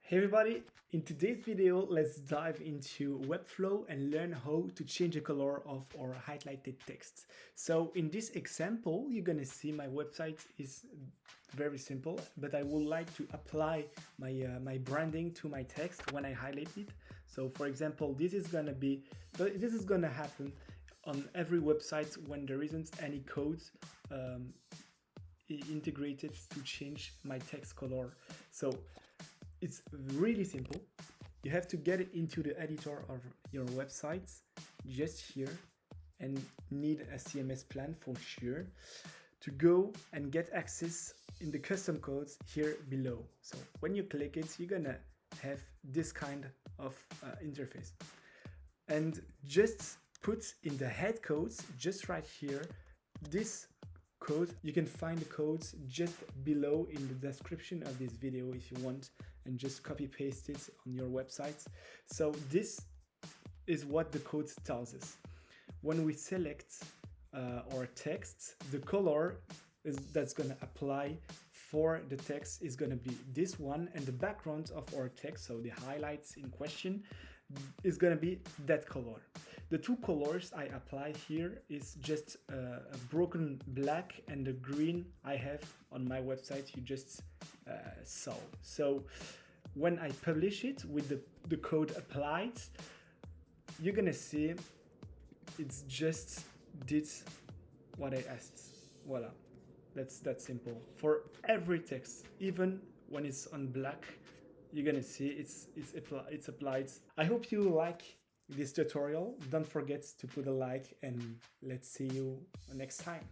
Hey everybody, in today's video, let's dive into Webflow and learn how to change the color of our highlighted text. So in this example, you're gonna see my website is very simple, but I would like to apply my branding to my text when I highlight it. So for example, this is gonna happen on every website when there isn't any codes integrated to change my text color. So it's really simple. You have to get it into the editor of your website, just here, and need a CMS plan for sure to go and get access in the custom codes here below. So when you click it, you're gonna have this kind of interface. And just put in the head codes, just right here, this code. You can find the codes just below in the description of this video if you want, and just copy paste it on your website. So this is what the code tells us. When we select our text, the color that's going to apply for the text is going to be this one, and the background of our text, so the highlights in question, is going to be that color. The two colors I apply here is just a broken black and the green I have on my website you just saw. So when I publish it with the code applied, you're gonna see it's just did what I asked. Voila, that's that simple. For every text, even when it's on black, you're gonna see it's applied. I hope you like this tutorial. Don't forget to put a like, and let's see you next time.